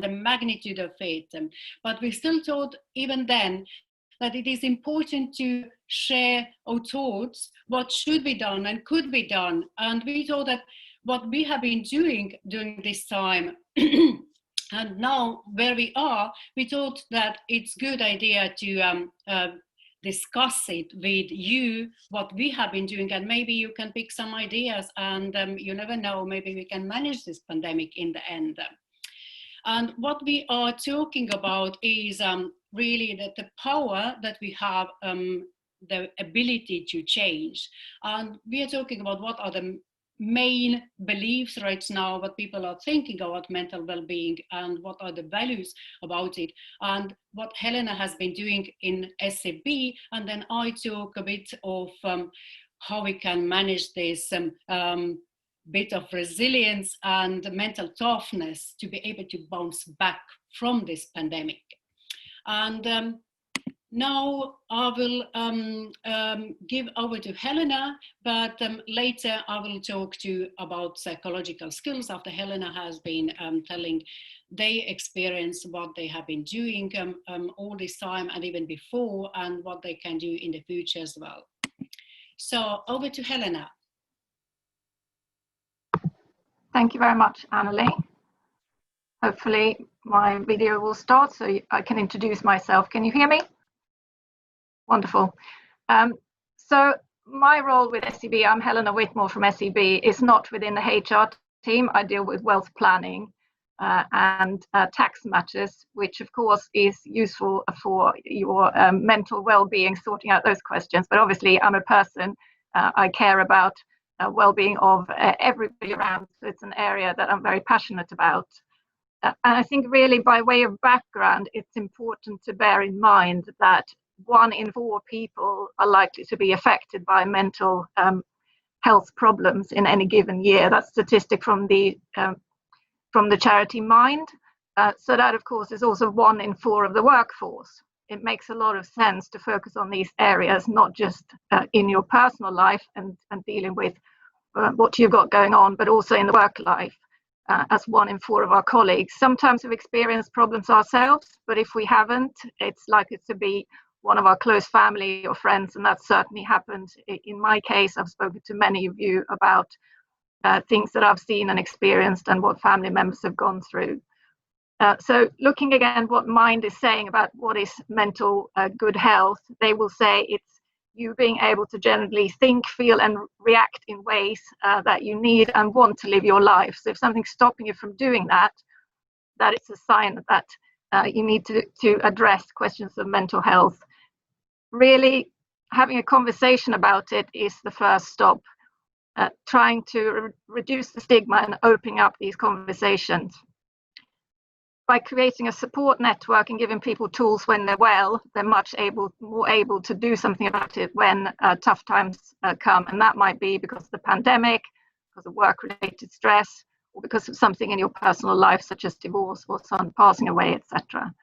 the magnitude of it. But we still thought even then that it is important to share our thoughts, what should be done and could be done. And we thought that what we have been doing during this time and now where we are, we thought that it's a good idea to discuss it with you, what we have been doing, and maybe you can pick some ideas, and you never know, maybe we can manage this pandemic in the end. And what we are talking about is really that the power that we have, the ability to change. And we are talking about what are the main beliefs right now, what people are thinking about mental well-being, and what are the values about it, and what Helena has been doing in SEB, and then I talk a bit of how we can manage this bit of resilience and mental toughness to be able to bounce back from this pandemic. And now I will give over to Helena, but later I will talk about psychological skills after Helena has been telling their experience, what they have been doing all this time and even before, and what they can do in the future as well. So over to Helena. Thank you very much, Annely. Hopefully my video will start so I can introduce myself. Can you hear me? Wonderful. So my role with SEB, I'm Helena Whitmore from SEB, is not within the HR team. I deal with wealth planning and tax matters, which of course is useful for your mental well-being, sorting out those questions. But obviously I'm a person, I care about well-being of everybody around. So it's an area that I'm very passionate about. And I think really by way of background, it's important to bear in mind that 1 in 4 people are likely to be affected by mental health problems in any given year. That's statistic from the charity Mind. So that of course is also 1 in 4 of the workforce. It makes a lot of sense to focus on these areas, not just in your personal life and dealing with what you've got going on, but also in the work life. As 1 in 4 of our colleagues. Sometimes we've experienced problems ourselves, but if we haven't, it's likely to be one of our close family or friends, and that certainly happened in my case. I've spoken to many of you about things that I've seen and experienced and what family members have gone through. So looking again what Mind is saying about what is mental good health, they will say it's you being able to generally think, feel and react in ways that you need and want to live your life. So if something's stopping you from doing that, that is a sign that you need to address questions of mental health. Really having a conversation about it is the first stop. Trying to reduce the stigma and opening up these conversations. By creating a support network and giving people tools when they're well, they're more able to do something about it when tough times come. And that might be because of the pandemic, because of work-related stress, or because of something in your personal life, such as divorce or someone passing away, etc.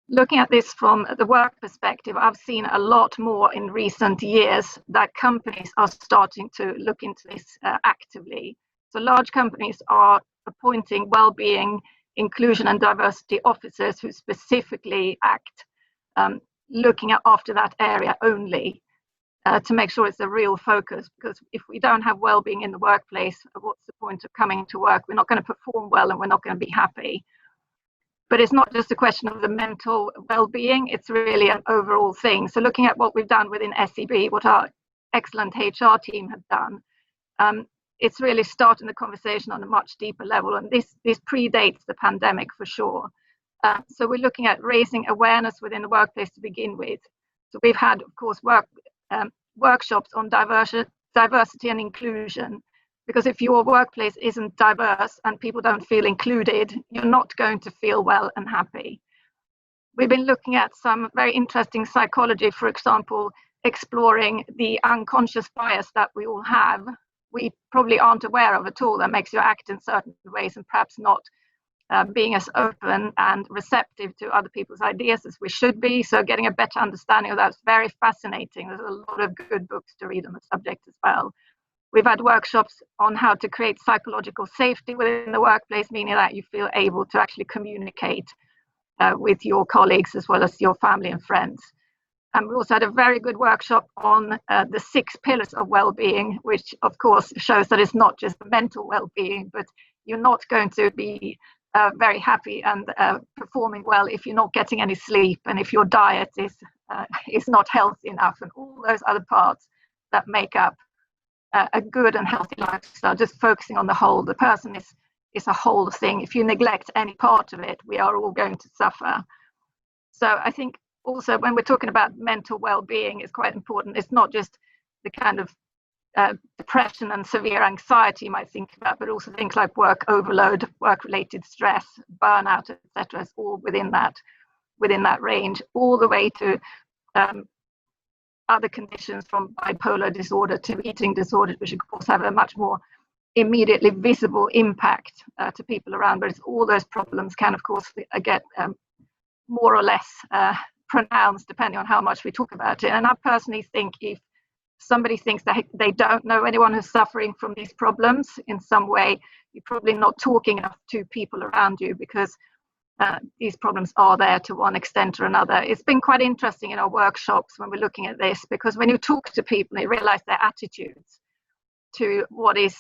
Looking at this from the work perspective, I've seen a lot more in recent years that companies are starting to look into this actively. So large companies are appointing well-being, inclusion and diversity officers who specifically act looking after that area only to make sure it's a real focus, because if we don't have well-being in the workplace, what's the point of coming to work? We're not going to perform well and we're not going to be happy. But it's not just a question of the mental well-being, it's really an overall thing. So looking at what we've done within SEB, what our excellent HR team have done, it's really starting the conversation on a much deeper level, and this predates the pandemic for sure. So we're looking at raising awareness within the workplace to begin with. So we've had, of course, workshops on diversity and inclusion, because if your workplace isn't diverse and people don't feel included, you're not going to feel well and happy. We've been looking at some very interesting psychology, for example, exploring the unconscious bias that we all have. We probably aren't aware of at all, that makes you act in certain ways and perhaps not being as open and receptive to other people's ideas as we should be. So getting a better understanding of that is very fascinating. There's a lot of good books to read on the subject as well. We've had workshops on how to create psychological safety within the workplace, meaning that you feel able to actually communicate with your colleagues as well as your family and friends. And we also had a very good workshop on the 6 pillars of well-being, which of course shows that it's not just mental well-being, but you're not going to be very happy and performing well if you're not getting any sleep, and if your diet is not healthy enough, and all those other parts that make up a good and healthy lifestyle. Just focusing on the whole, the person is a whole thing. If you neglect any part of it, we are all going to suffer. So I think also when we're talking about mental well-being, it's quite important. It's not just the kind of depression and severe anxiety you might think about, but also things like work overload, work-related stress, burnout, etc. It's all within that range, all the way to other conditions from bipolar disorder to eating disorders, which of course have a much more immediately visible impact to people around. But it's all those problems can of course get more or less pronounced depending on how much we talk about it. And I personally think if somebody thinks that they don't know anyone who's suffering from these problems in some way, you're probably not talking enough to people around you, because these problems are there to one extent or another. It's been quite interesting in our workshops when we're looking at this, because when you talk to people, you realize their attitudes to what is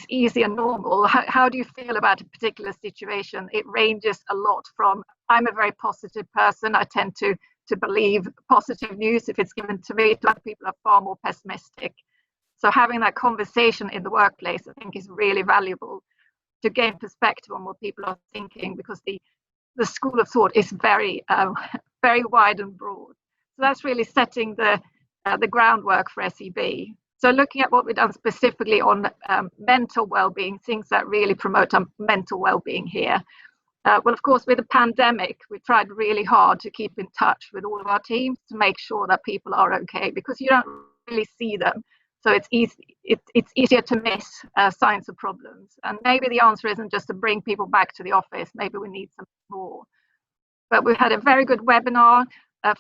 easy and normal. How do you feel about a particular situation? It ranges a lot from, I'm a very positive person, I tend to believe positive news if it's given to me, to other people are far more pessimistic. So having that conversation in the workplace, I think, is really valuable to gain perspective on what people are thinking, because the school of thought is very very wide and broad. So that's really setting the groundwork for SEB. So looking at what we've done specifically on mental well-being, things that really promote mental well-being here. Well, of course, with the pandemic, we tried really hard to keep in touch with all of our teams to make sure that people are okay, because you don't really see them. So it's easier to miss signs of problems. And maybe the answer isn't just to bring people back to the office. Maybe we need some more. But we had a very good webinar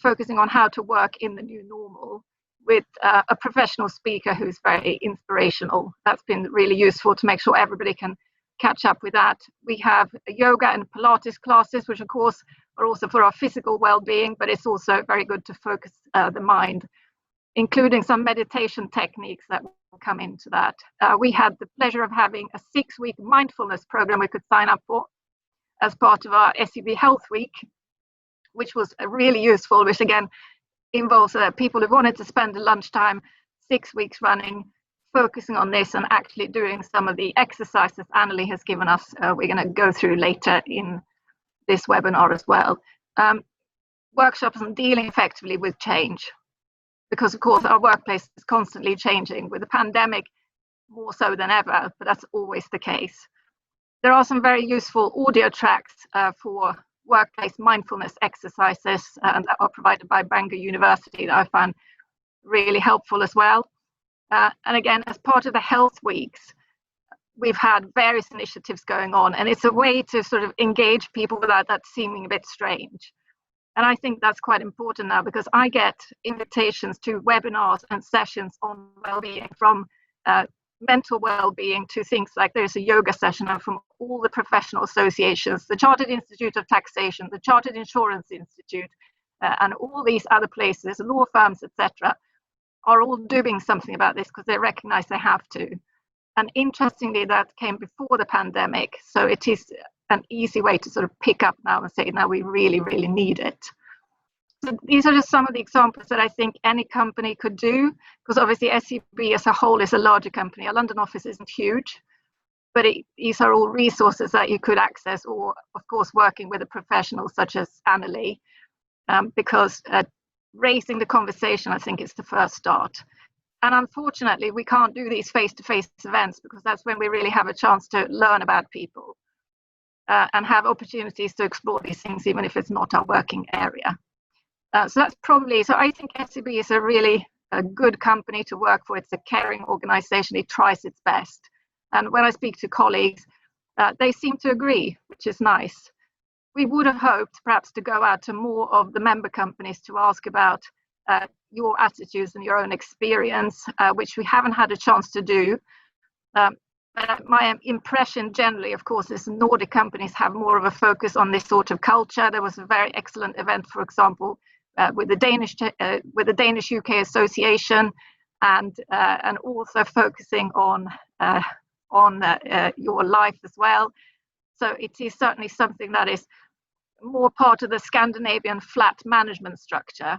focusing on how to work in the new normal with a professional speaker who's very inspirational. That's been really useful to make sure everybody can catch up with that. We have yoga and Pilates classes, which of course are also for our physical well-being, but it's also very good to focus the mind, including some meditation techniques that will come into that. We had the pleasure of having a 6-week mindfulness program we could sign up for as part of our SEB Health Week, which was really useful, which again involves people who wanted to spend the lunchtime 6 weeks running, focusing on this and actually doing some of the exercises Annely has given us. We're going to go through later in this webinar as well. Workshops on dealing effectively with change, because of course our workplace is constantly changing, with the pandemic more so than ever, but that's always the case. There are some very useful audio tracks for workplace mindfulness exercises that are provided by Bangor University that I found really helpful as well. And again, as part of the health weeks, we've had various initiatives going on, and it's a way to sort of engage people without that seeming a bit strange. And I think that's quite important now, because I get invitations to webinars and sessions on well-being, from mental well-being to things like there's a yoga session from all the professional associations, the Chartered Institute of Taxation, the Chartered Insurance Institute, and all these other places, law firms, etc., are all doing something about this because they recognize they have to. And interestingly, that came before the pandemic. So it is an easy way to sort of pick up now and say, now we really, really need it. So these are just some of the examples that I think any company could do, because obviously SEB as a whole is a larger company. Our London office isn't huge, but these are all resources that you could access, or of course working with a professional such as Annely, because raising the conversation, I think, is the first start. And unfortunately, we can't do these face-to-face events, because that's when we really have a chance to learn about people and have opportunities to explore these things, even if it's not our working area. So that's probably, so I think SEB is a really good company to work for. It's a caring organization. It tries its best. And when I speak to colleagues, they seem to agree, which is nice. We would have hoped perhaps to go out to more of the member companies to ask about your attitudes and your own experience, which we haven't had a chance to do. But my impression generally, of course, is Nordic companies have more of a focus on this sort of culture. There was a very excellent event, for example, with the Danish UK Association, and also focusing on your life as well. So it is certainly something that is more part of the Scandinavian flat management structure.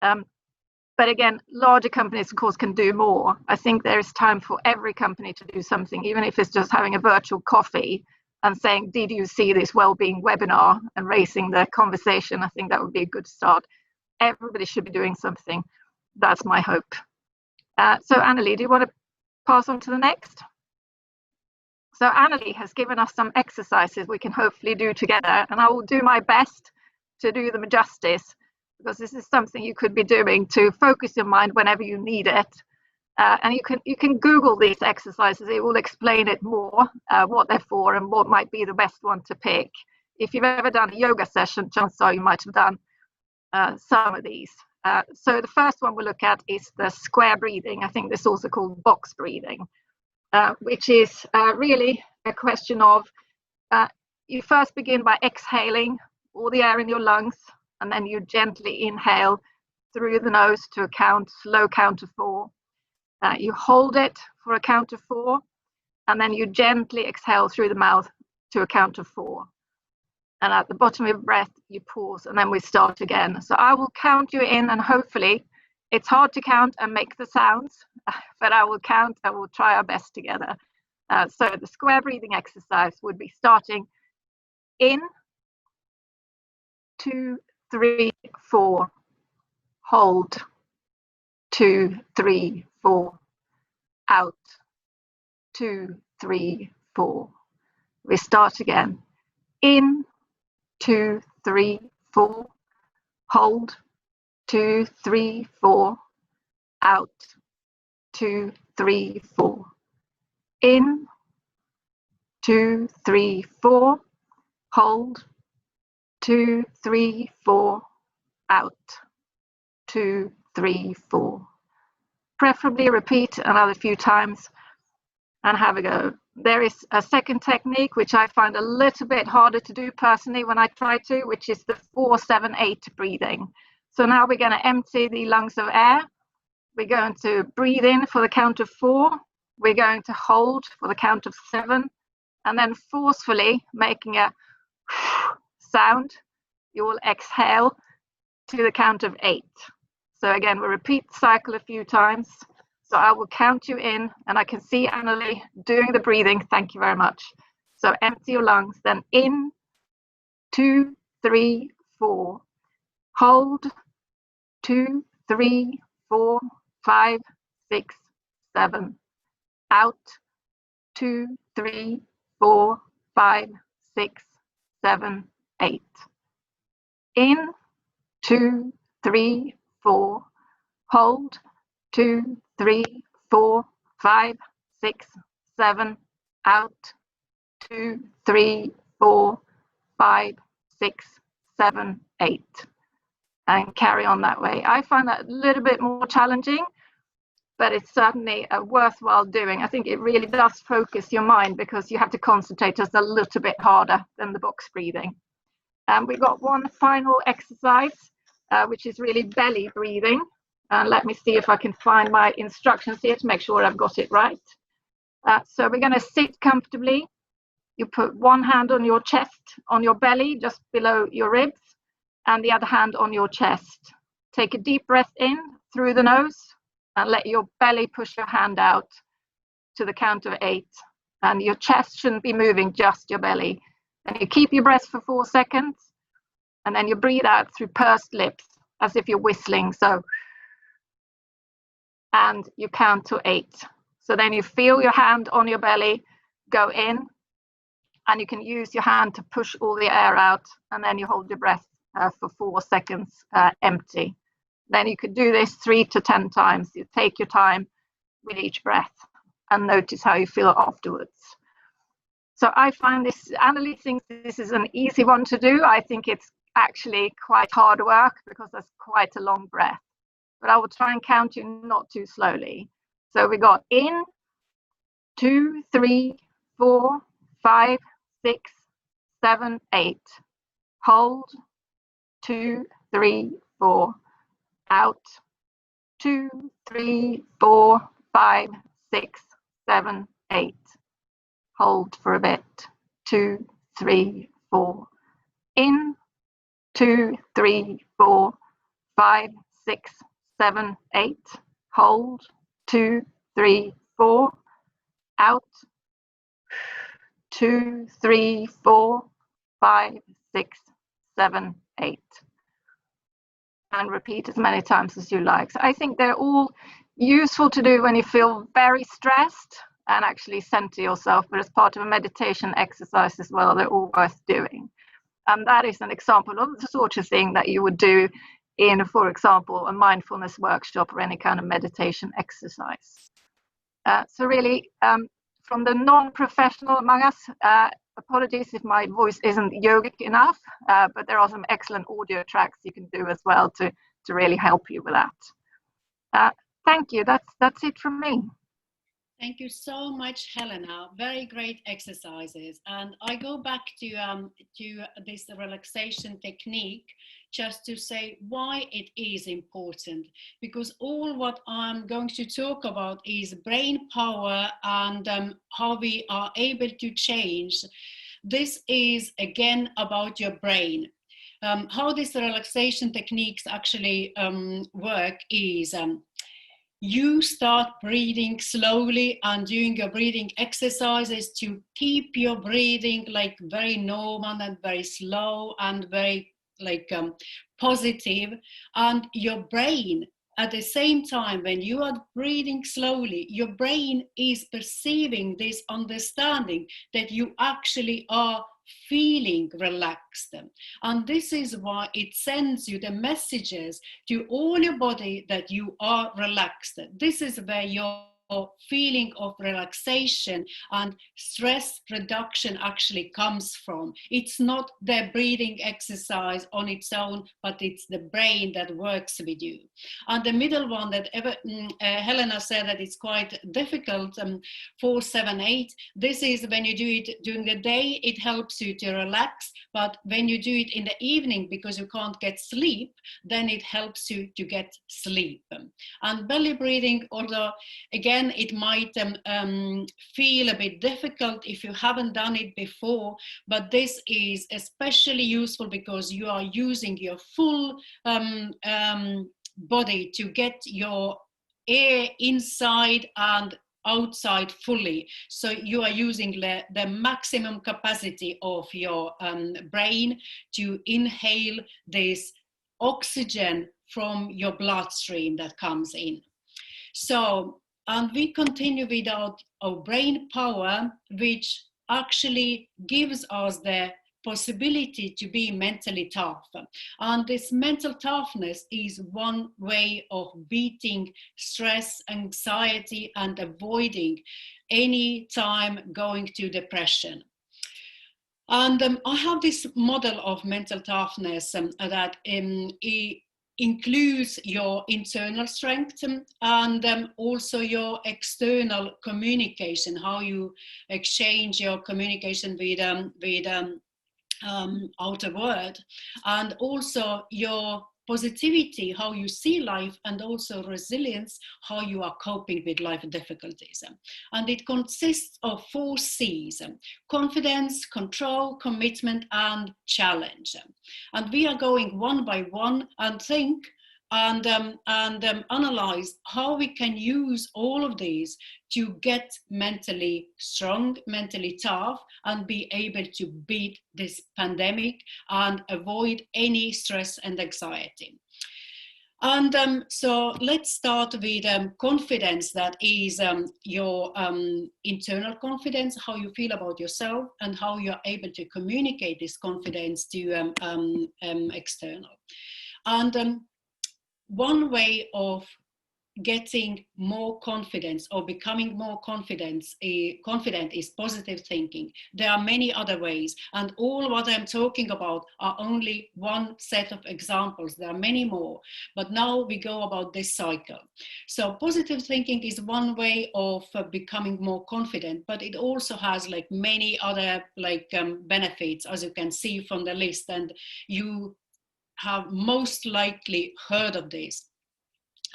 But again, larger companies, of course, can do more. I think there is time for every company to do something, even if it's just having a virtual coffee and saying, did you see this Wellbeing webinar, and raising the conversation. I think that would be a good start. Everybody should be doing something. That's my hope. So Annely, do you want to pass on to the next? So Annely has given us some exercises we can hopefully do together, and I will do my best to do them justice, because this is something you could be doing to focus your mind whenever you need it. And you can Google these exercises. It will explain it more, what they're for and what might be the best one to pick. If you've ever done a yoga session, chances are you might have done some of these. So the first one we'll look at is the square breathing. I think this is also called box breathing, which is really a question of you first begin by exhaling all the air in your lungs, and then you gently inhale through the nose to a slow count of 4. You hold it for a count of 4, and then you gently exhale through the mouth to a count of 4. And at the bottom of your breath, you pause, and then we start again. So I will count you in, and hopefully it's hard to count and make the sounds, but I will count and we'll try our best together. So the square breathing exercise would be starting in, 2, 3, 4, hold, 2, 3, 4, out, 2, 3, 4. We start again. In, 2, 3, 4, hold, 2, 3, 4, out, 2, 3, 4. In, 2, 3, 4, hold, 2, 3, 4, out, 2, 3, 4. Preferably repeat another few times and have a go. There is a second technique which I find a little bit harder to do personally when I try to, which is the 4-7-8 breathing. So now we're going to empty the lungs of air. We're going to breathe in for the count of 4. We're going to hold for the count of 7, and then forcefully making a sound, you will exhale to the count of 8. So again, we'll repeat the cycle a few times. So I will count you in, and I can see Annely doing the breathing. Thank you very much. So empty your lungs, then in, 2, 3, 4, hold, 2, 3, 4, 5, 6, 7, out, 2, 3, 4, 5, 6, 7, 8. In, 2, 3, 4, hold, 2, 3, 4, 5, 6, 7, out, 2, 3, 4, 5, 6, 7, 8. And carry on that way. I find that a little bit more challenging, but it's certainly a worthwhile doing. I think it really does focus your mind, because you have to concentrate just a little bit harder than the box breathing. And we've got one final exercise, which is really belly breathing. And let me see if I can find my instructions here to make sure I've got it right. So we're going to sit comfortably. You put one hand on your chest, on your belly, just below your ribs, and the other hand on your chest. Take a deep breath in through the nose and let your belly push your hand out to the count of 8. And your chest shouldn't be moving, just your belly. And you keep your breath for 4 seconds, and then you breathe out through pursed lips as if you're whistling. So, and you count to 8. So then you feel your hand on your belly go in, and you can use your hand to push all the air out, and then you hold your breath for 4 seconds empty. Then you could do this 3 to 10 times. You take your time with each breath and notice how you feel afterwards. So I find this, Annely thinks this is an easy one to do. I think it's actually quite hard work, because that's quite a long breath. but I will try and count you not too slowly. So we got in, 2, 3, 4, 5, 6, 7, 8. Hold, 2, 3, 4. Out, 2, 3, 4, 5, 6, 7, 8. Hold for a bit, 2, 3, 4. In, 2, 3, 4, 5, 6, 7, 8. Hold, 2, 3, 4. Out, 2, 3, 4, 5, 6, 7, 8. And repeat as many times as you like. So I think they're all useful to do when you feel very stressed and actually center yourself, but as part of a meditation exercise as well, they're all worth doing. And that is an example of the sort of thing that you would do in, for example, a mindfulness workshop or any kind of meditation exercise. So really, from the non-professional among us, apologies if my voice isn't yogic enough, but there are some excellent audio tracks you can do as well to really help you with that. Thank you. That's it from me. Thank you so much, Helena. Very great exercises. And I go back to this relaxation technique just to say why it is important. Because all what I'm going to talk about is brain power and how we are able to change. This is again about your brain. How these relaxation techniques actually work is you start breathing slowly and doing your breathing exercises to keep your breathing like very normal and very slow and very like positive. And your brain, at the same time, when you are breathing slowly, your brain is perceiving this understanding that you actually are feeling relaxed. And this is why it sends you the messages to all your body that you are relaxed. This is where your feeling of relaxation and stress reduction actually comes from. It's not the breathing exercise on its own, but it's the brain that works with you. And the middle one that Helena said that it's quite difficult, 4, 7, 8. This is when you do it during the day, it helps you to relax. But when you do it in the evening, because you can't get sleep, then it helps you to get sleep. And belly breathing, although again, it might feel a bit difficult if you haven't done it before, but this is especially useful because you are using your full body to get your air inside and outside fully. So you are using the maximum capacity of your brain to inhale this oxygen from your bloodstream that comes in. So, and we continue with our brain power, which actually gives us the possibility to be mentally tough. And this mental toughness is one way of beating stress, anxiety, and avoiding any time going to depression. And I have this model of mental toughness that includes your internal strength and also your external communication, how you exchange your communication with outer world, and also your positivity, how you see life, and also resilience, how you are coping with life difficulties. And it consists of 4 C's: confidence, control, commitment, and challenge. And we are going one by one and think and analyze how we can use all of these to get mentally strong, mentally tough, and be able to beat this pandemic and avoid any stress and anxiety. And so let's start with confidence. That is your internal confidence, how you feel about yourself, and how you're able to communicate this confidence to external. And one way of getting more confidence or becoming more confident is positive thinking. There are many other ways, and all what I'm talking about are only one set of examples. There are many more, but now we go about this cycle. So positive thinking is one way of becoming more confident, but it also has like many other benefits, as you can see from the list, and you have most likely heard of this.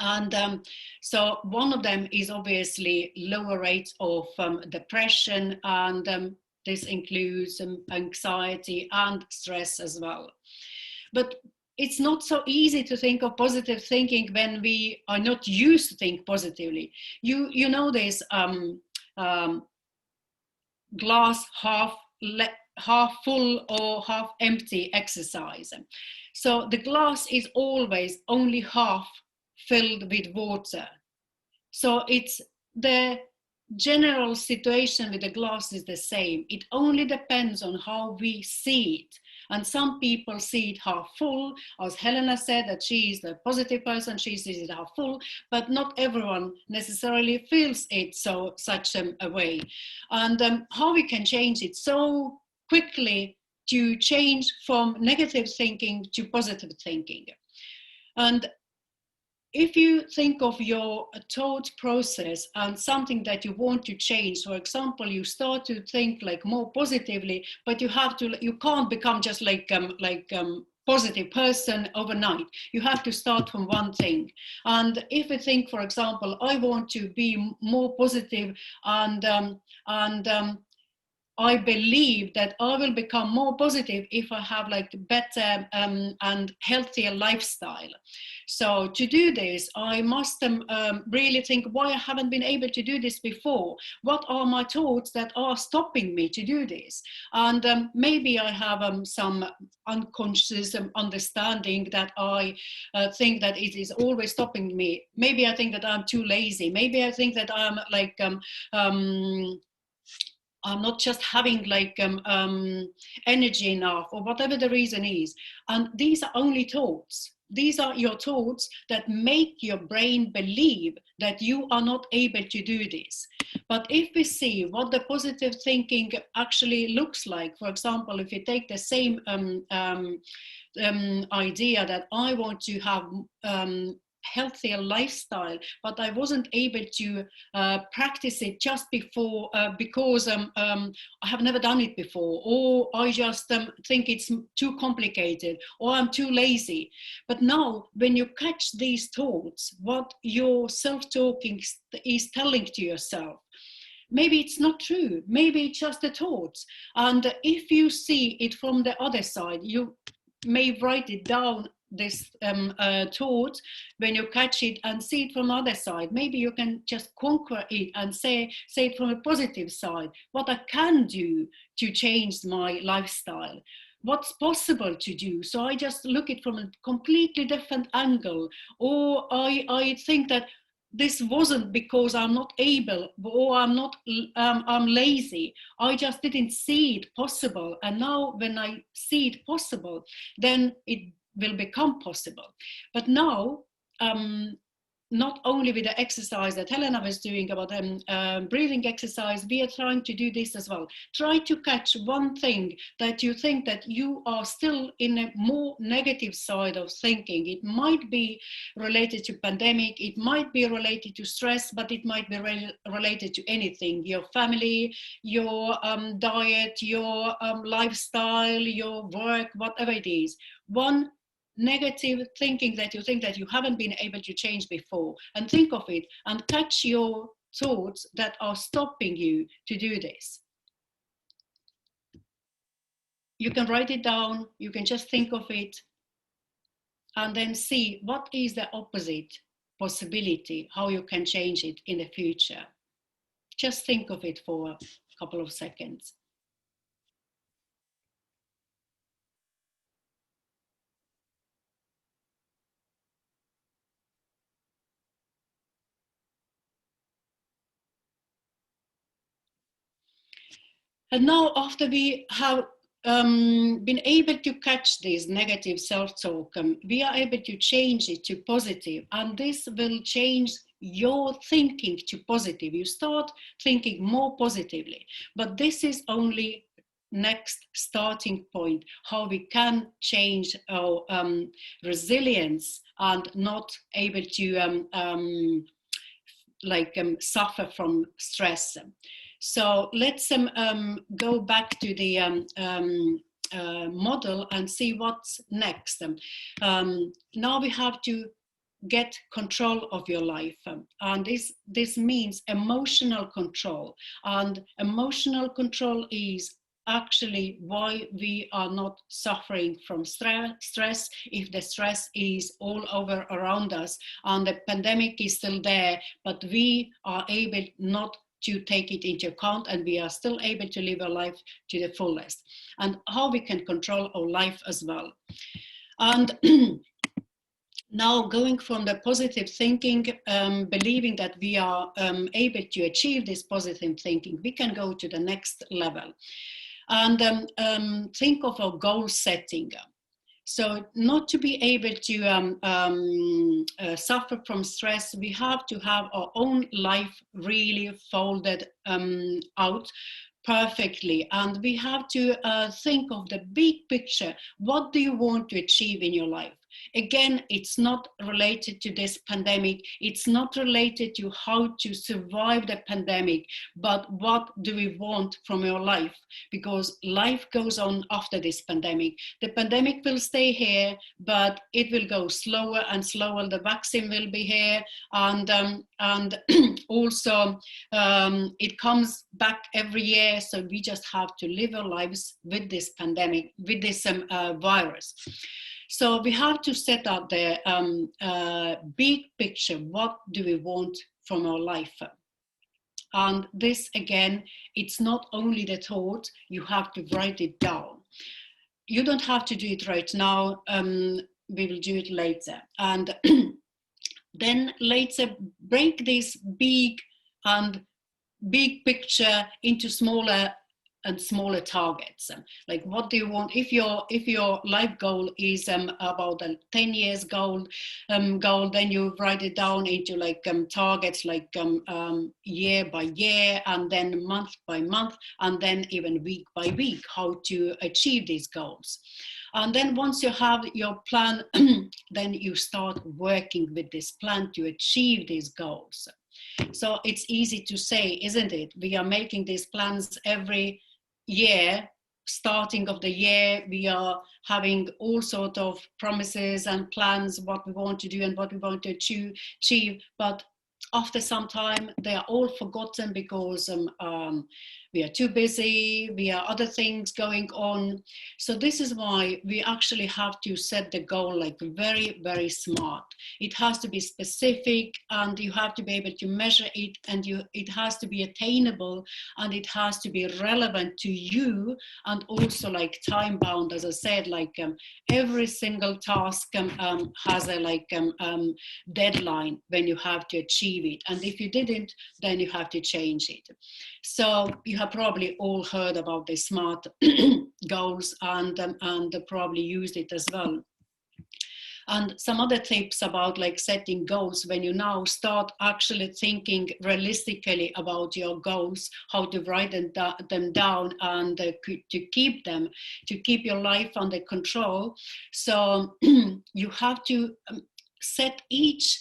And so one of them is obviously lower rates of depression, and this includes anxiety and stress as well. But it's not so easy to think of positive thinking when we are not used to think positively. You know this glass half full or half empty exercise. So the glass is always only half filled with water. So it's the general situation with the glass is the same. It only depends on how we see it. And some people see it half full, as Helena said, that she is the positive person, she sees it half full, but not everyone necessarily feels it such a way. And how we can change it so quickly to change from negative thinking to positive thinking. And if you think of your thought process and something that you want to change, for example, you start to think like more positively, but you can't become just positive person overnight. You have to start from one thing. And if we think, for example, I want to be more positive and I believe that I will become more positive if I have like better and healthier lifestyle. So to do this, I must really think why I haven't been able to do this before. What are my thoughts that are stopping me to do this? And maybe I have some unconscious understanding that I think that it is always stopping me. Maybe I think that I'm too lazy. Maybe I think that I'm I'm not just having energy enough, or whatever the reason is. And these are only thoughts. These are your thoughts that make your brain believe that you are not able to do this. But if we see what the positive thinking actually looks like, for example, if you take the same idea that I want to have healthier lifestyle, but I wasn't able to practice it just before because I have never done it before, or I just think it's too complicated, or I'm too lazy. But now when you catch these thoughts, what your self-talking is telling to yourself, maybe it's not true, maybe it's just the thoughts. And if you see it from the other side, you may write it down, this thought, when you catch it, and see it from the other side. Maybe you can just conquer it and say it from a positive side, what I can do to change my lifestyle, what's possible to do. So I just look it from a completely different angle. Or I think that this wasn't because I'm not able, or I'm lazy. I just didn't see it possible. And now when I see it possible, then it will become possible. But now, not only with the exercise that Helena was doing about breathing exercise, we are trying to do this as well. Try to catch one thing that you think that you are still in a more negative side of thinking. It might be related to pandemic, it might be related to stress, but it might be related to anything, your family, your diet, your lifestyle, your work, whatever it is. One negative thinking that you think that you haven't been able to change before, and think of it and catch your thoughts that are stopping you to do this. You can write it down, you can just think of it, and then see what is the opposite possibility, how you can change it in the future. Just think of it for a couple of seconds. And now, after we have been able to catch this negative self-talk, we are able to change it to positive, and this will change your thinking to positive. You start thinking more positively. But this is only next starting point, how we can change our resilience and not able to suffer from stress. So let's go back to the model and see what's next. Now we have to get control of your life, and this means emotional control, and emotional control is actually why we are not suffering from stress. If the stress is all over around us and the pandemic is still there, but we are able not to take it into account, and we are still able to live our life to the fullest, and how we can control our life as well. And now going from the positive thinking, believing that we are able to achieve this positive thinking, we can go to the next level and think of our goal setting. So not to be able to suffer from stress, we have to have our own life really folded out perfectly, and we have to think of the big picture. What do you want to achieve in your life? Again, it's not related to this pandemic, it's not related to how to survive the pandemic, but what do we want from your life? Because life goes on after this pandemic. The pandemic will stay here, but it will go slower and slower. The vaccine will be here, and also it comes back every year. So we just have to live our lives with this pandemic, with this virus. So we have to set out the big picture. What do we want from our life? And this, again, it's not only the thought, you have to write it down. You don't have to do it right now. We will do it later. And then later break this big picture into smaller and smaller targets. Like, what do you want? If your life goal is about a 10 years goal, then you write it down into like targets, like year by year, and then month by month, and then even week by week, how to achieve these goals. And then once you have your plan, then you start working with this plan to achieve these goals. So it's easy to say, isn't it? We are making these plans every year. Starting of the year, we are having all sorts of promises and plans, what we want to do and what we want to achieve. But after some time, they are all forgotten because we are too busy, we have other things going on. So this is why we actually have to set the goal like very, very smart. It has to be specific, and you have to be able to measure it, and it has to be attainable, and it has to be relevant to you, and also like time bound. As I said, like every single task has a deadline when you have to achieve it, and if you didn't, then you have to change it. So you have probably all heard about the SMART goals, and probably used it as well. And some other tips about like setting goals, when you now start actually thinking realistically about your goals, how to write them down, and to keep them, to keep your life under control. So you have to set each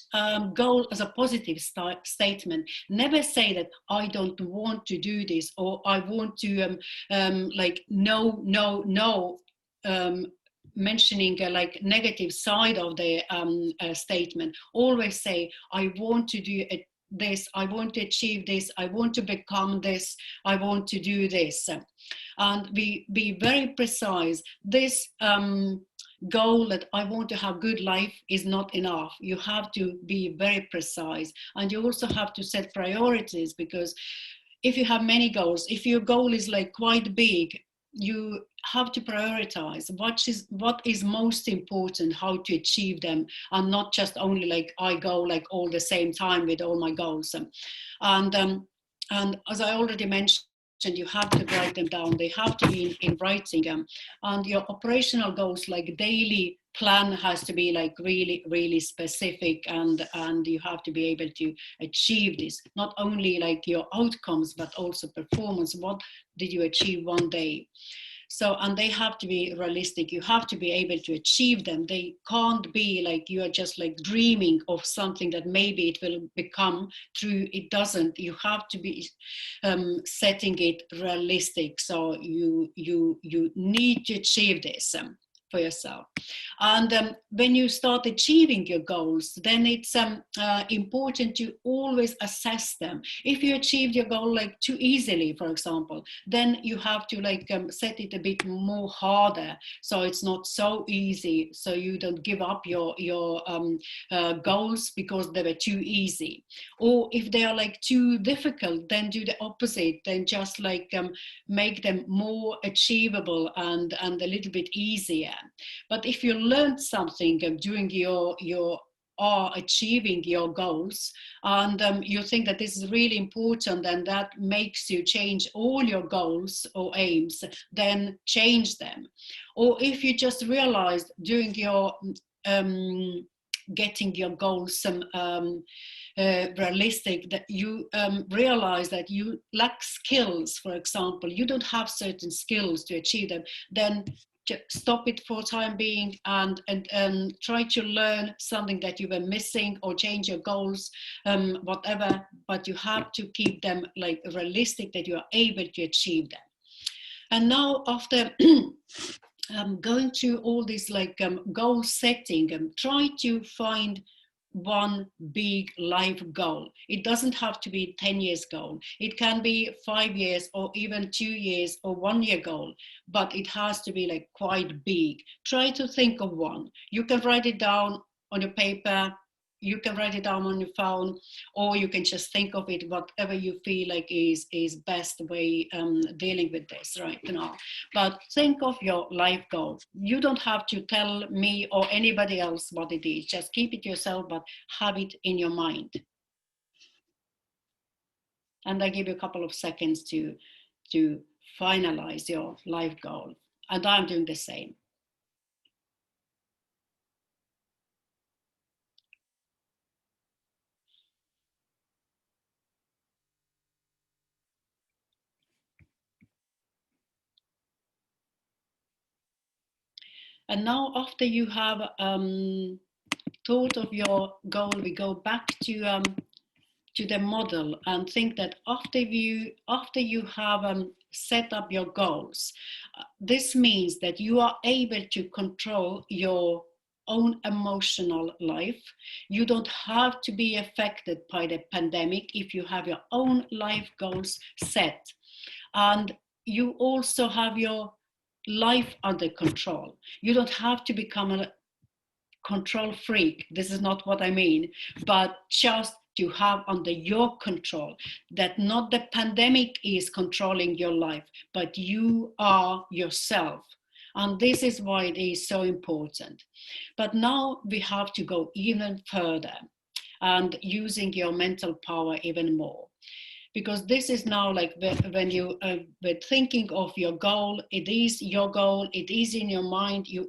goal as a positive statement. Never say that I don't want to do this, or I want to no, mentioning like negative side of the statement. Always say, I want to do this, I want to achieve this, I want to become this, I want to do this. And be very precise. This goal that I want to have good life is not enough. You have to be very precise, and you also have to set priorities, because if you have many goals, if your goal is like quite big, you have to prioritize what is most important, how to achieve them, and not just only like I go like all the same time with all my goals. And as I already mentioned, you have to write them down. They have to be in writing. And your operational goals, like daily plan has to be like really, really specific, and you have to be able to achieve this, not only like your outcomes, but also performance. What did you achieve one day? So, and they have to be realistic. You have to be able to achieve them. They can't be like you are just like dreaming of something that maybe it will become true. It doesn't. You have to be setting it realistic. So you need to achieve this for yourself. And when you start achieving your goals, then it's important to always assess them. If you achieved your goal like too easily, for example, then you have to like set it a bit more harder, so it's not so easy, so you don't give up your goals because they were too easy. Or if they are like too difficult, then do the opposite, then just like make them more achievable and a little bit easier. But if you learned something during your achieving your goals, and you think that this is really important and that makes you change all your goals or aims, then change them. Or if you just realized during your getting your goals realistic, that you realize that you lack skills, for example, you don't have certain skills to achieve them, then stop it for time being and try to learn something that you were missing, or change your goals, whatever, but you have to keep them like realistic, that you are able to achieve them. And now after going through all this like goal setting, try to find one big life goal. It doesn't have to be 10 years goal. It can be 5 years or even 2 years or 1 year goal, but it has to be like quite big. Try to think of one. You can write it down on your paper, you can write it down on your phone, or you can just think of it, whatever you feel like is best way dealing with this right now. But think of your life goal. You don't have to tell me or anybody else what it is. Just keep it yourself, but have it in your mind. And I give you a couple of seconds to finalize your life goal. And I'm doing the same. And now after you have thought of your goal, we go back to the model and think that after you have set up your goals, this means that you are able to control your own emotional life. You don't have to be affected by the pandemic if you have your own life goals set. And you also have your life under control. You don't have to become a control freak. This is not what I mean, but just to have under your control, that not the pandemic is controlling your life, but you are yourself. And this is why it is so important. But now we have to go even further and using your mental power even more. Because this is now like when you were thinking of your goal, it is your goal, it is in your mind, you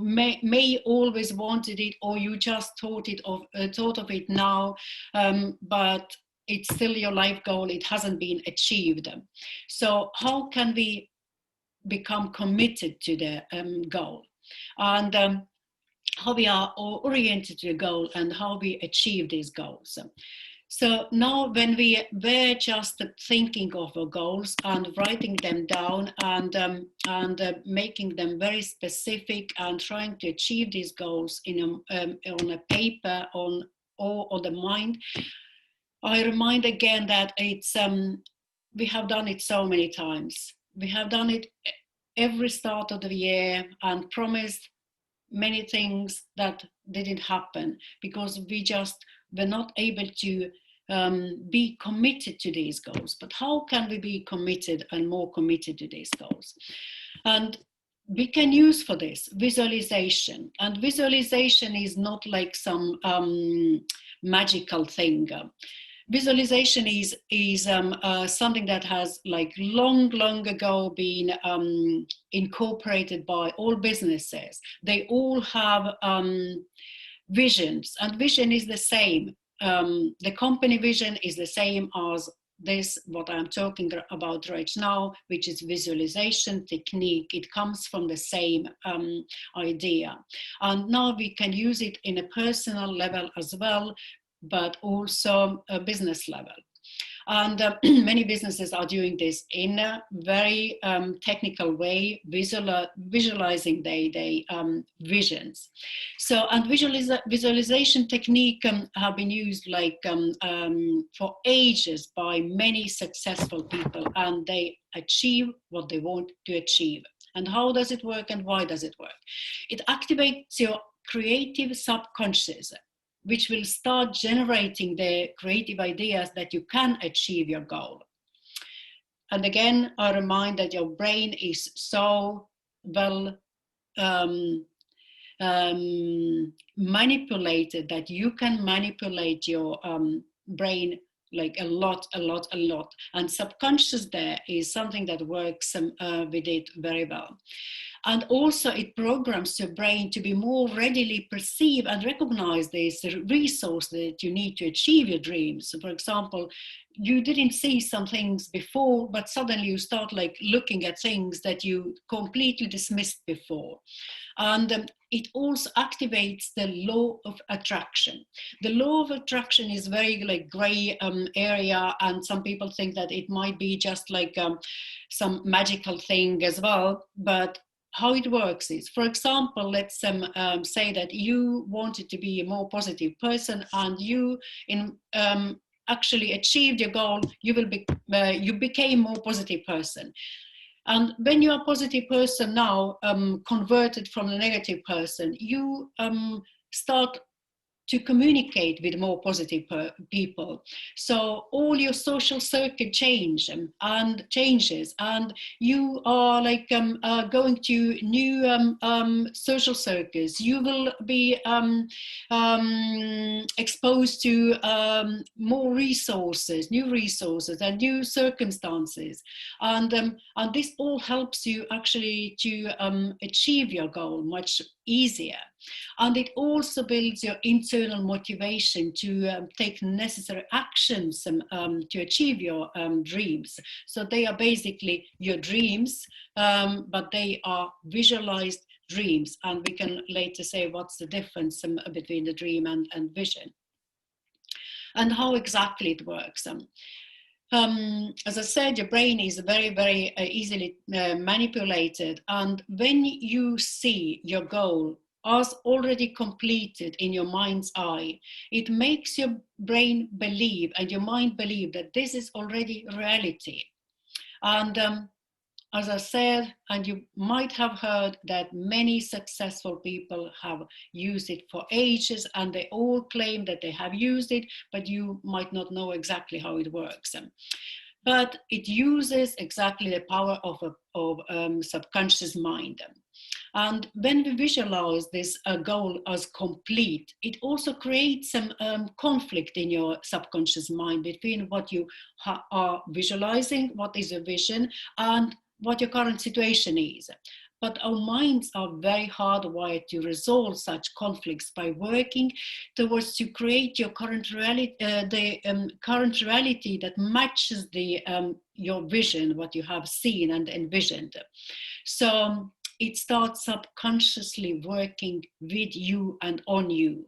may always wanted it, or you just thought of it now, but it's still your life goal, it hasn't been achieved. So how can we become committed to the goal, and how we are oriented to the goal, and how we achieve these goals? So now when we were just thinking of our goals and writing them down and making them very specific and trying to achieve these goals on a paper or on the mind, I remind again that it's we have done it so many times. We have done it every start of the year and promised many things that didn't happen because we just were not able to be committed to these goals. But how can we be committed and more committed to these goals? And we can use for this visualization. And visualization is not like some magical thing. visualization is something that has like long ago been incorporated by all businesses. They all have visions, and vision is the same. The company vision is the same as this, what I'm talking about right now, which is visualization technique. It comes from the same idea. And now we can use it in a personal level as well, but also a business level. And many businesses are doing this in a very technical way, visualizing their visions. So, and visualization technique have been used like for ages by many successful people, and they achieve what they want to achieve. And how does it work, and why does it work? It activates your creative subconscious, which will start generating the creative ideas that you can achieve your goal. And again, I remind that your brain is so well manipulated that you can manipulate your brain like a lot. And subconscious there is something that works with it very well. And also it programs your brain to be more readily perceive and recognize this resource that you need to achieve your dreams. So for example, you didn't see some things before, but suddenly you start like looking at things that you completely dismissed before. And it also activates the law of attraction. The law of attraction is very like gray area, and some people think that it might be just like some magical thing as well. But how it works is, for example, let's say that you wanted to be a more positive person, and you actually achieved your goal. You became a more positive person. And when you're a positive person now, converted from a negative person, you start to communicate with more positive people. So all your social circuit changes, and you are like going to new social circles. You will be exposed to more resources, new resources and new circumstances. And this all helps you actually to achieve your goal much easier. And it also builds your internal motivation to take necessary actions to achieve your dreams. So they are basically your dreams, but they are visualized dreams. And we can later say what's the difference between the dream and vision. And how exactly it works. As I said, your brain is very easily manipulated. And when you see your goal as already completed in your mind's eye, it makes your brain believe and your mind believe that this is already reality. And as I said, and you might have heard that many successful people have used it for ages, and they all claim that they have used it, but you might not know exactly how it works. But it uses exactly the power of subconscious mind. And when we visualize this goal as complete, it also creates some conflict in your subconscious mind between what you are visualizing, what is your vision, and what your current situation is. But our minds are very hardwired to resolve such conflicts by working towards to create your current reality, current reality that matches your vision, what you have seen and envisioned. So it starts subconsciously working with you and on you.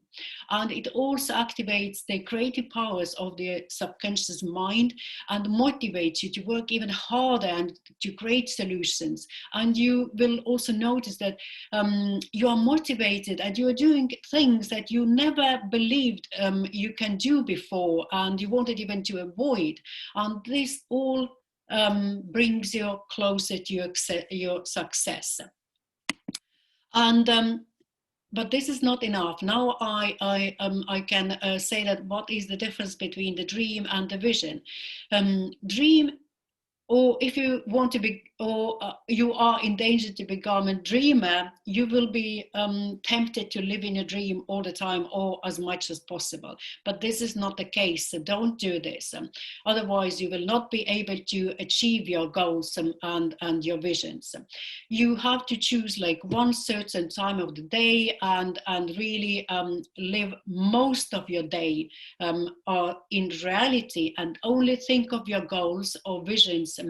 And it also activates the creative powers of the subconscious mind and motivates you to work even harder and to create solutions. And you will also notice that you are motivated and you are doing things that you never believed you can do before, and you wanted even to avoid. And this all brings you closer to your success. And but this is not enough. Now I can say that what is the difference between the dream and the vision. Dream, or if you want to you are in danger to become a dreamer, you will be tempted to live in a dream all the time or as much as possible. But this is not the case, so don't do this. Otherwise, you will not be able to achieve your goals and your visions. You have to choose like one certain time of the day and really live most of your day in reality, and only think of your goals or visions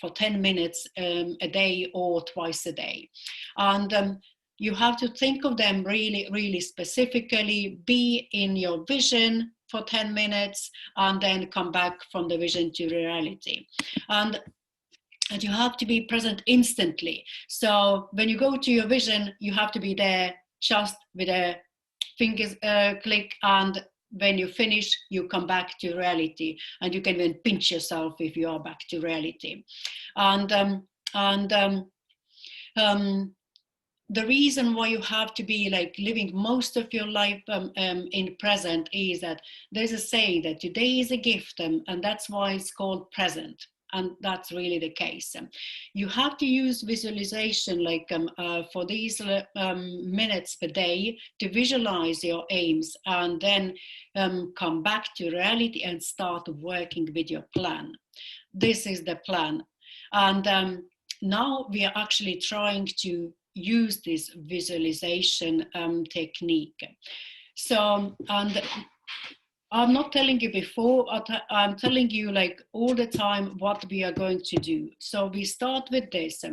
for 10 minutes a day or twice a day. And you have to think of them really, really specifically, be in your vision for 10 minutes and then come back from the vision to reality. And you have to be present instantly. So when you go to your vision, you have to be there just with a fingers click, and when you finish, you come back to reality, and you can even pinch yourself if you are back to reality. And the reason why you have to be like living most of your life in present is that there's a saying that today is a gift, and that's why it's called present. And that's really the case. You have to use visualization like for these minutes per day to visualize your aims, and then come back to reality and start working with your plan. This is the plan. And now we are actually trying to use this visualization technique. So, and I'm not telling you before, I'm telling you like all the time what we are going to do. So we start with this.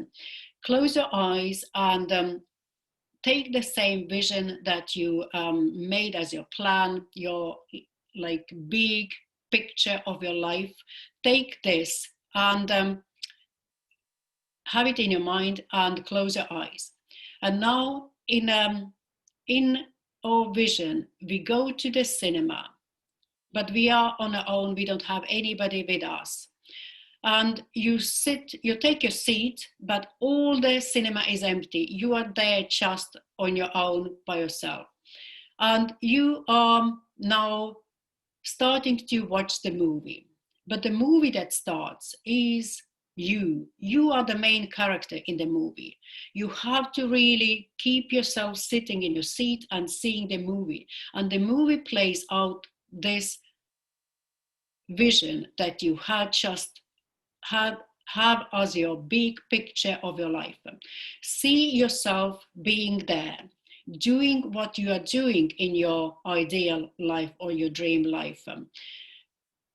Close your eyes and take the same vision that you made as your plan, your like big picture of your life. Take this and have it in your mind and close your eyes. And now in our vision, we go to the cinema. But we are on our own, we don't have anybody with us. And you take your seat, but all the cinema is empty. You are there just on your own by yourself. And you are now starting to watch the movie. But the movie that starts is you. You are the main character in the movie. You have to really keep yourself sitting in your seat and seeing the movie. And the movie plays out this vision that you had just have as your big picture of your life. See yourself being there, doing what you are doing in your ideal life or your dream life.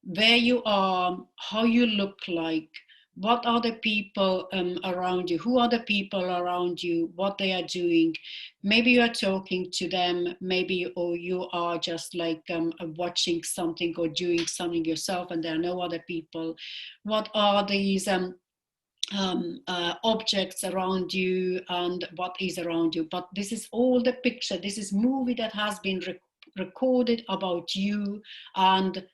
Where you are, how you look like, what are the people around you, who are the people around you, what they are doing. Maybe you are talking to them, maybe or you are just like watching something or doing something yourself and there are no other people. What are these objects around you and what is around you? But this is all the picture, this is movie that has been recorded about you, and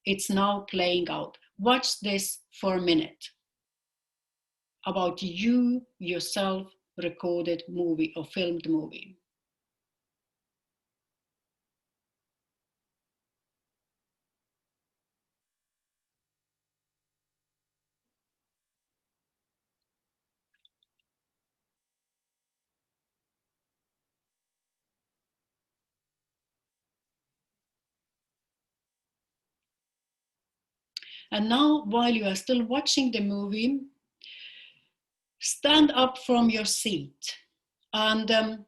it's now playing out. Watch this for a minute. About you, yourself, recorded movie or filmed movie. And now, while you are still watching the movie, stand up from your seat and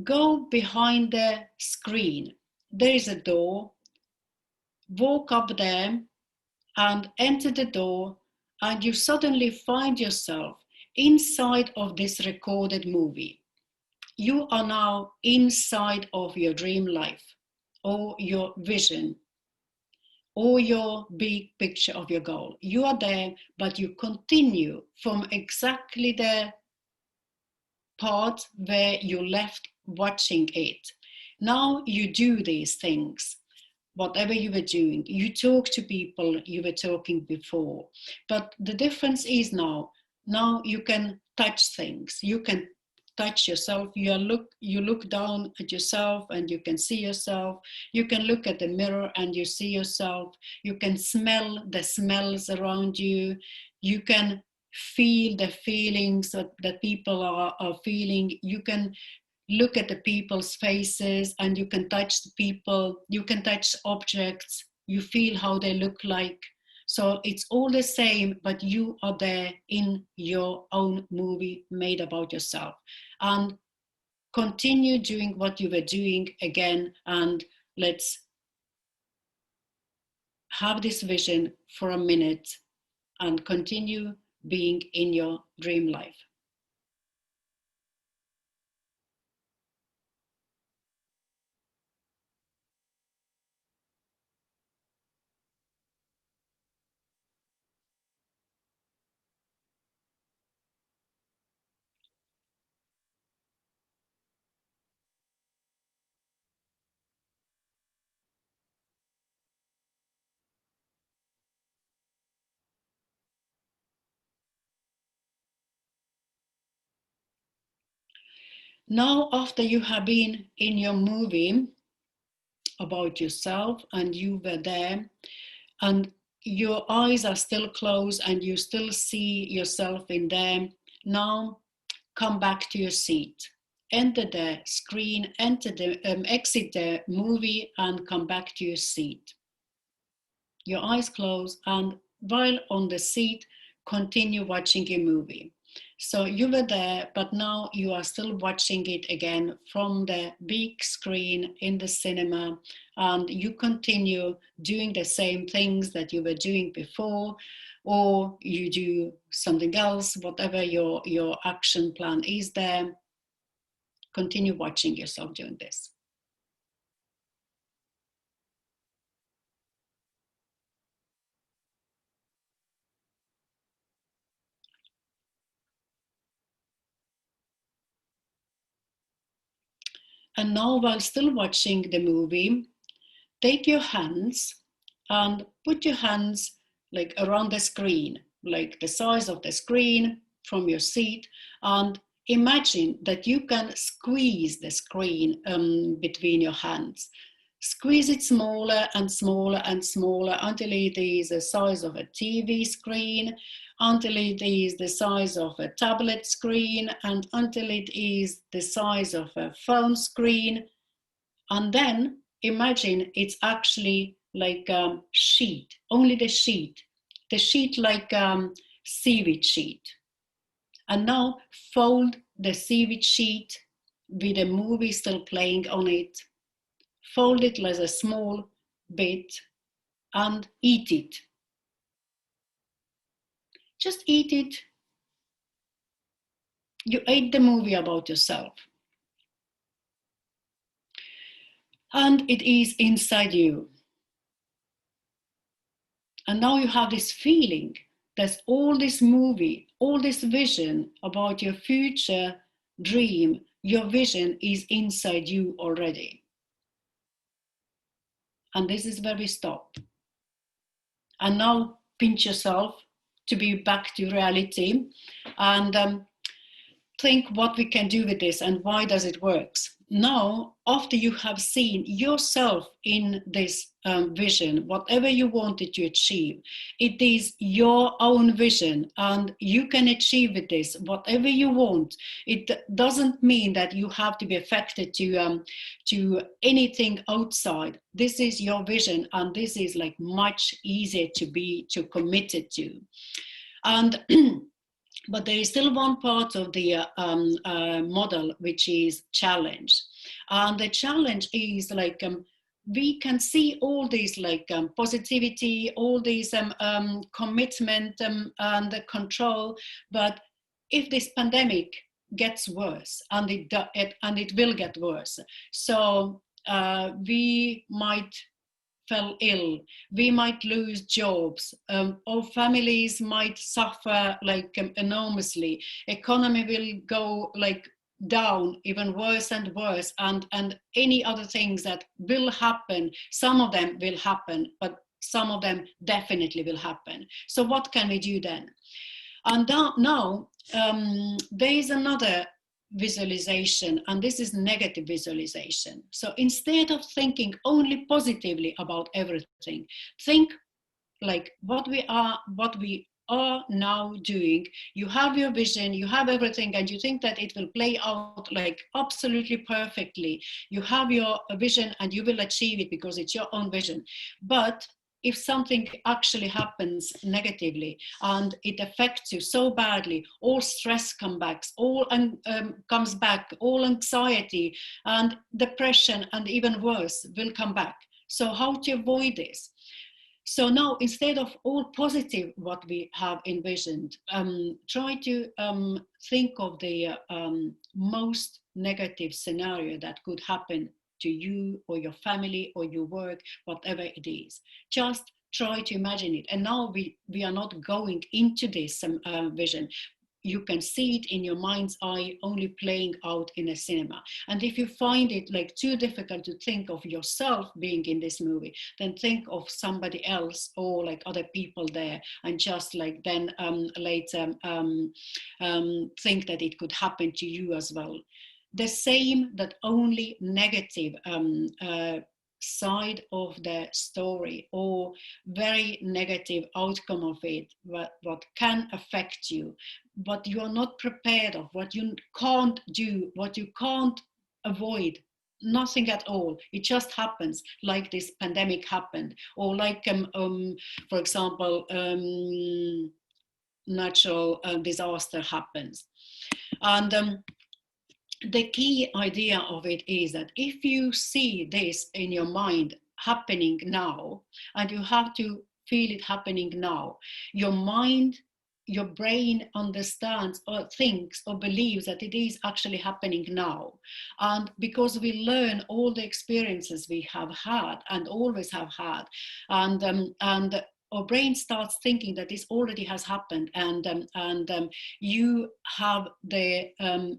go behind the screen. There is a door. Walk up there and enter the door, and you suddenly find yourself inside of this recorded movie. You are now inside of your dream life or your vision or your big picture of your goal. You are there, but you continue from exactly the part where you left watching it. Now you do these things, whatever you were doing. You talk to people you were talking before. But the difference is now you can touch things. You can touch yourself. You look down at yourself and you can see yourself. You can look at the mirror and you see yourself. You can smell the smells around you. You can feel the feelings that people are feeling. You can look at the people's faces, and you can touch the people, you can touch objects, you feel how they look like. So it's all the same, but you are there in your own movie made about yourself. And continue doing what you were doing again, and let's have this vision for a minute and continue being in your dream life. Now, after you have been in your movie about yourself and you were there, and your eyes are still closed and you still see yourself in there, now come back to your seat. Enter the screen, exit the movie and come back to your seat. Your eyes closed, and while on the seat, continue watching a movie. So you were there, but now you are still watching it again from the big screen in the cinema, and you continue doing the same things that you were doing before, or you do something else, whatever your action plan is there. Continue watching yourself doing this. And now, while still watching the movie, take your hands and put your hands like around the screen, like the size of the screen from your seat, and imagine that you can squeeze the screen between your hands. Squeeze it smaller and smaller and smaller until it is the size of a TV screen, until it is the size of a tablet screen, and until it is the size of a phone screen. And then imagine it's actually like a sheet, only the sheet like seaweed sheet. And now fold the seaweed sheet with a movie still playing on it. Fold it like a small bit and eat it. Just eat it. You ate the movie about yourself. And it is inside you. And now you have this feeling that all this movie, all this vision about your future dream, your vision is inside you already. And this is where we stop. And now pinch yourself to be back to reality and think what we can do with this and why does it work. Now, after you have seen yourself in this vision, whatever you wanted to achieve, it is your own vision and you can achieve with this whatever you want. It doesn't mean that you have to be affected to anything outside. This is your vision and this is like much easier to committed to. And but there is still one part of the model, which is challenge. And the challenge is like, we can see all these like positivity, all these commitment and the control, but if this pandemic gets worse, and it will get worse, so we might fell ill, we might lose jobs, our families might suffer like enormously, economy will go like down even worse and worse, and any other things that will happen, some of them will happen, but some of them definitely will happen. So what can we do then? And now there is another visualization, and this is negative visualization. So instead of thinking only positively about everything, think like what we are now doing. You have your vision, you have everything, and you think that it will play out like absolutely perfectly. You have your vision and you will achieve it because it's your own vision. But if something actually happens negatively and it affects you so badly, all stress comes back, all anxiety and depression and even worse will come back. So how to avoid this? So now, instead of all positive what we have envisioned, try to think of the most negative scenario that could happen to you or your family or your work, whatever it is. Just try to imagine it. And now we are not going into this vision. You can see it in your mind's eye, only playing out in a cinema. And if you find it like too difficult to think of yourself being in this movie, then think of somebody else or like other people there, and just like then later think that it could happen to you as well. The same, that only negative side of the story or very negative outcome of it, what can affect you, what you are not prepared of, what you can't do, what you can't avoid. Nothing at all. It just happens, like this pandemic happened, or like for example natural disaster happens. And the key idea of it is that if you see this in your mind happening now, and you have to feel it happening now, your mind, your brain understands or thinks or believes that it is actually happening now. And because we learn all the experiences we have had and always have had, and our brain starts thinking that this already has happened, and you have the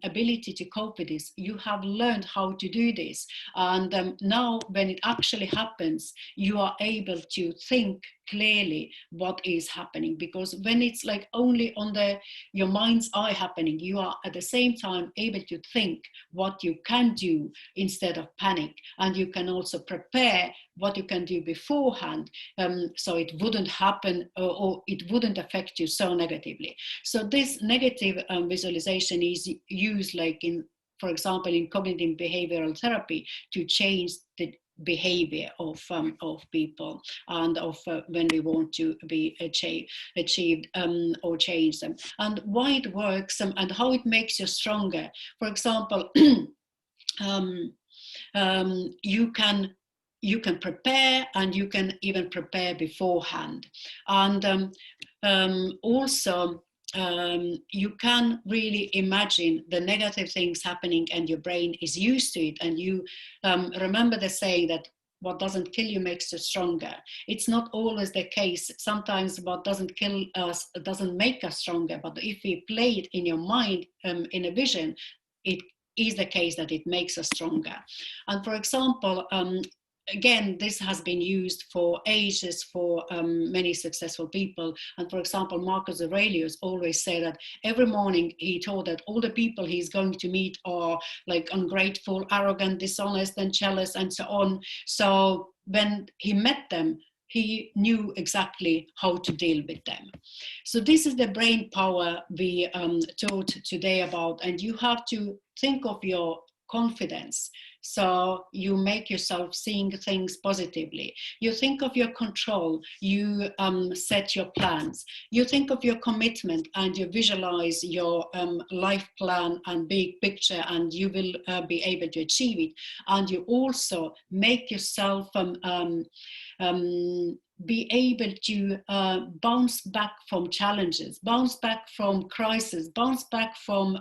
ability to cope with this. You have learned how to do this, and now when it actually happens, you are able to think clearly what is happening. Because when it's like only on your mind's eye happening, you are at the same time able to think what you can do instead of panic, and you can also prepare what you can do beforehand, so it wouldn't happen or it wouldn't affect you so negatively. So this negative visualization is used like in, for example, in cognitive behavioral therapy to change the behavior of people, and of when we want to be achieved or change them, and why it works, and how it makes you stronger. For example, you can prepare, and you can even prepare beforehand. And also you can really imagine the negative things happening, and your brain is used to it. And you remember the saying that what doesn't kill you makes you stronger. It's not always the case. Sometimes what doesn't kill us doesn't make us stronger. But if we play it in your mind, in a vision, it is the case that it makes us stronger. And for example, again, this has been used for ages for many successful people. And for example, Marcus Aurelius always said that every morning he told that all the people he's going to meet are like ungrateful, arrogant, dishonest, and jealous, and so on. So when he met them, he knew exactly how to deal with them. So this is the brain power we taught today about, and you have to think of your confidence. So you make yourself seeing things positively. You think of your control, you set your plans. You think of your commitment, and you visualize your life plan and big picture, and you will be able to achieve it. And you also make yourself be able to bounce back from challenges, bounce back from crisis, bounce back from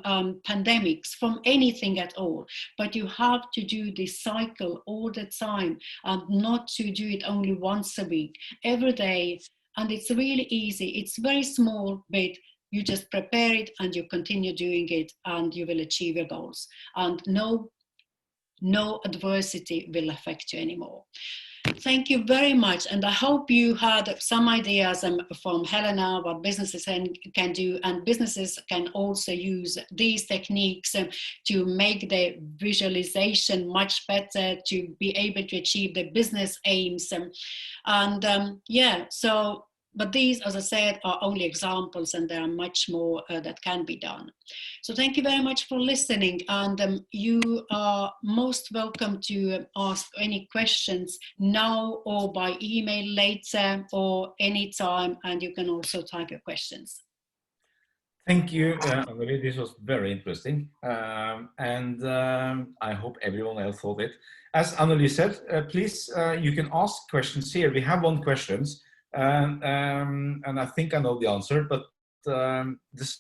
pandemics, from anything at all. But you have to do this cycle all the time, and not to do it only once a week, every day. And it's really easy. It's very small, but you just prepare it and you continue doing it, and you will achieve your goals. And no adversity will affect you anymore. Thank you very much, and I hope you had some ideas from Helena what businesses can do, and businesses can also use these techniques to make the visualization much better, to be able to achieve the business aims. And yeah, so but these, as I said, are only examples, and there are much more that can be done. So thank you very much for listening, and you are most welcome to ask any questions now or by email later or anytime, and you can also type your questions. Thank you, Annely. This was very interesting, and I hope everyone else thought it. As Annely said, please, you can ask questions here. We have one question, and I think I know the answer, but the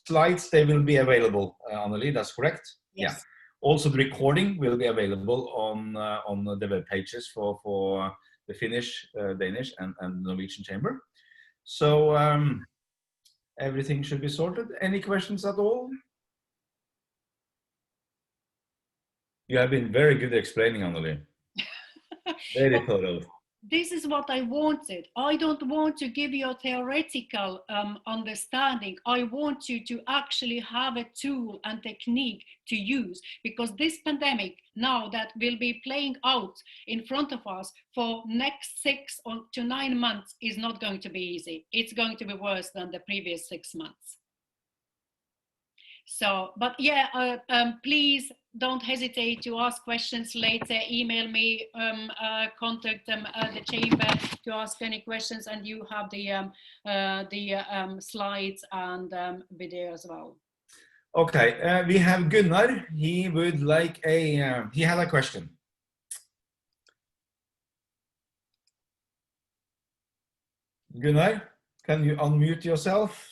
slides, they will be available, Annely, that's correct? Yes. Yeah. Also, the recording will be available on the web pages for the Finnish, Danish, and Norwegian Chamber. So, everything should be sorted. Any questions at all? You have been very good at explaining, Annely. Very thorough. This is what I wanted. I don't want to give you a theoretical understanding. I want you to actually have a tool and technique to use, because this pandemic now that will be playing out in front of us for next 6 to 9 months is not going to be easy. It's going to be worse than the previous 6 months. So, but yeah, please don't hesitate to ask questions later. Email me, contact the chamber to ask any questions, and you have the slides and video as well. Okay, we have Gunnar. He would like he had a question. Gunnar, can you unmute yourself?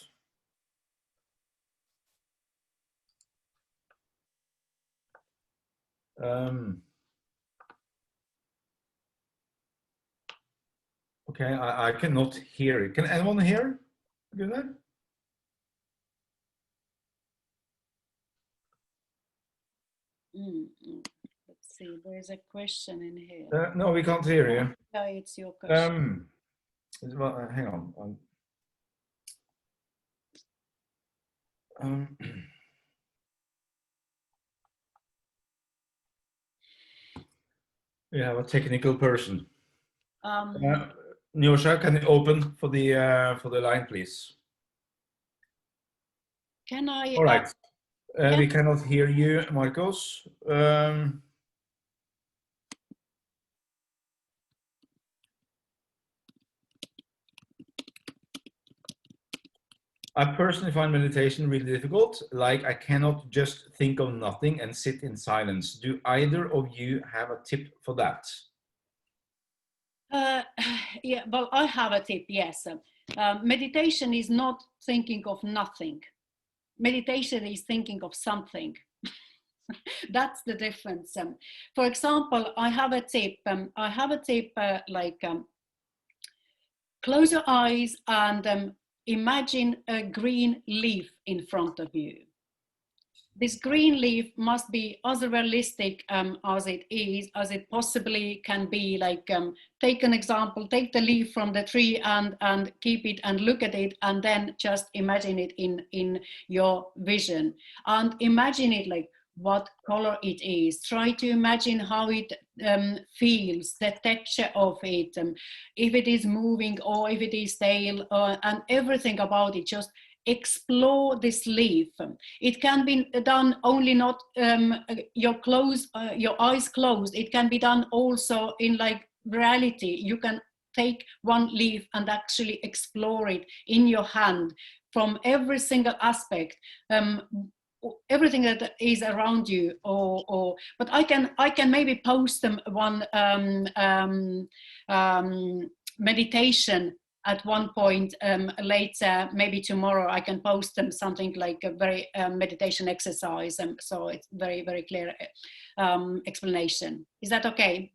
Okay, I cannot hear it. Can anyone hear Gunnar? Let's see, there's a question in here. No, we can't hear you. Yeah, it's your question. Well, hang on. We have a technical person. Nyosha, can you open for the line, please? Can I? All right. We cannot hear you, Marcos. I personally find meditation really difficult. Like, I cannot just think of nothing and sit in silence. Do either of you have a tip for that? Yeah, well, I have a tip, yes. Meditation is not thinking of nothing. Meditation is thinking of something. That's the difference. For example, I have a tip. Close your eyes and imagine a green leaf in front of you. This green leaf must be as realistic as it possibly can be. Like, take an example, take the leaf from the tree and keep it and look at it, and then just imagine it in your vision, and imagine it like what color it is. Try to imagine how it feels, the texture of it, if it is moving or if it is stale, and everything about it. Just explore this leaf. It can be done only not your eyes closed. It can be done also in like reality. You can take one leaf and actually explore it in your hand from every single aspect, everything that is around you. But I can maybe post them one meditation at one point later, maybe tomorrow. I can post them something like a very meditation exercise, and so it's very, very clear explanation. Is that okay?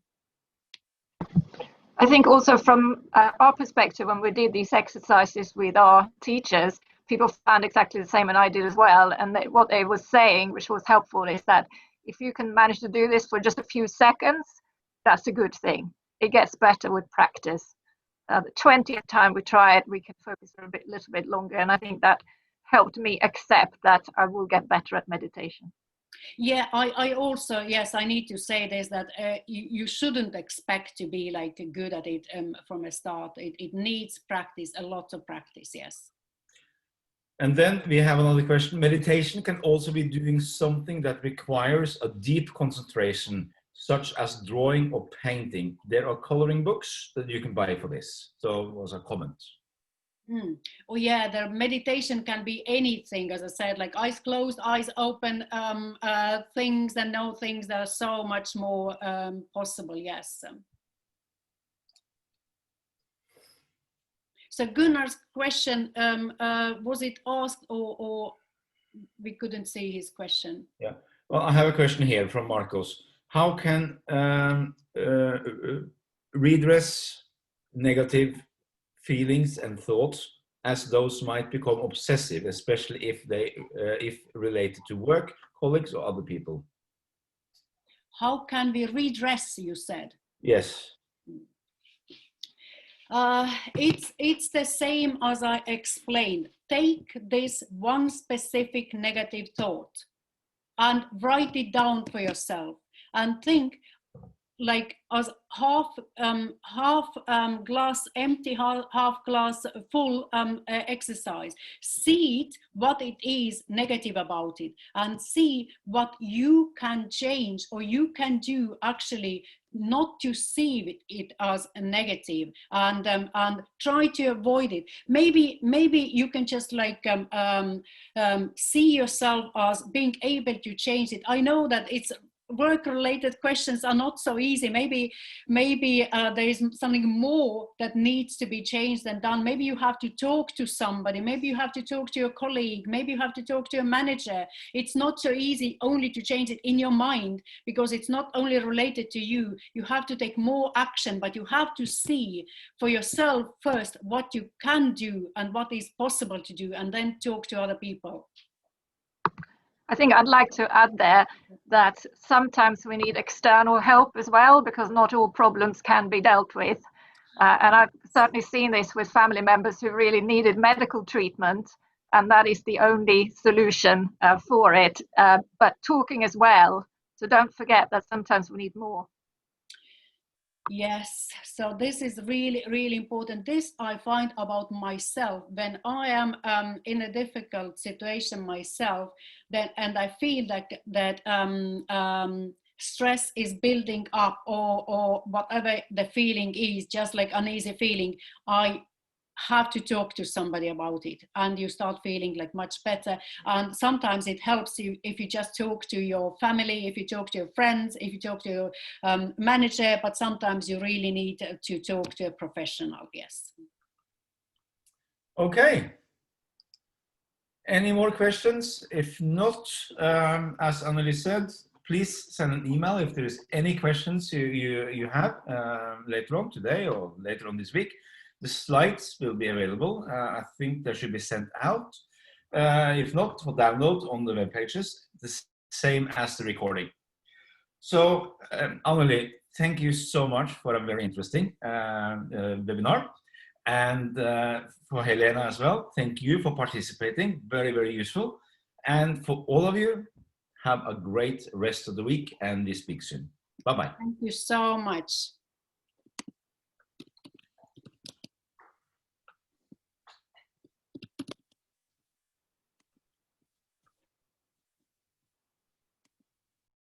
I think also from our perspective, when we did these exercises with our teachers, people found exactly the same, and I did as well. And what they were saying, which was helpful, is that if you can manage to do this for just a few seconds, that's a good thing. It gets better with practice. The 20th time we try it, we can focus for a little bit longer. And I think that helped me accept that I will get better at meditation. Yeah, I also, yes, I need to say this, that you shouldn't expect to be like good at it from a start. It needs practice, a lot of practice, yes. And then we have another question. Meditation can also be doing something that requires a deep concentration, such as drawing or painting. There are coloring books that you can buy for this. So it was a comment. Oh yeah, the meditation can be anything, as I said, like eyes closed, eyes open, things and no things. There are so much more possible, yes. So Gunnar's question, was it asked or we couldn't see his question? Yeah, well, I have a question here from Marcos. How can redress negative feelings and thoughts, as those might become obsessive, especially if related to work, colleagues, or other people? How can we redress, you said? Yes. It's the same as I explained. Take this one specific negative thought and write it down for yourself and think like as half glass empty, half glass full exercise. See it, what it is negative about it, and see what you can change or you can do actually not to see it as a negative, and try to avoid it. Maybe you can just like see yourself as being able to change it. I know that it's work-related questions are not so easy. Maybe there is something more that needs to be changed and done. Maybe you have to talk to somebody. Maybe you have to talk to your colleague. Maybe you have to talk to a manager. It's not so easy only to change it in your mind, because it's not only related to you. You have to take more action, but you have to see for yourself first what you can do and what is possible to do, and then talk to other people. I think I'd like to add there that sometimes we need external help as well, because not all problems can be dealt with. And I've certainly seen this with family members who really needed medical treatment, and that is the only solution for it. But talking as well, so don't forget that sometimes we need more. Yes, so this is really, really important. This I find about myself when I am in a difficult situation myself, and I feel that stress is building up, or whatever the feeling is, just like uneasy feeling, I have to talk to somebody about it, and you start feeling like much better. And sometimes it helps you if you just talk to your family, if you talk to your friends, if you talk to your manager, but sometimes you really need to talk to a professional. Yes. Okay. Any more questions? If not, as Annely said, please send an email if there is any questions you have later on today or later on this week. The slides will be available. I think they should be sent out. If not, for download on the web pages, the same as the recording. So, Annely, thank you so much for a very interesting webinar. And for Helena as well, thank you for participating. Very, very useful. And for all of you, have a great rest of the week, and we speak soon. Bye-bye. Thank you so much.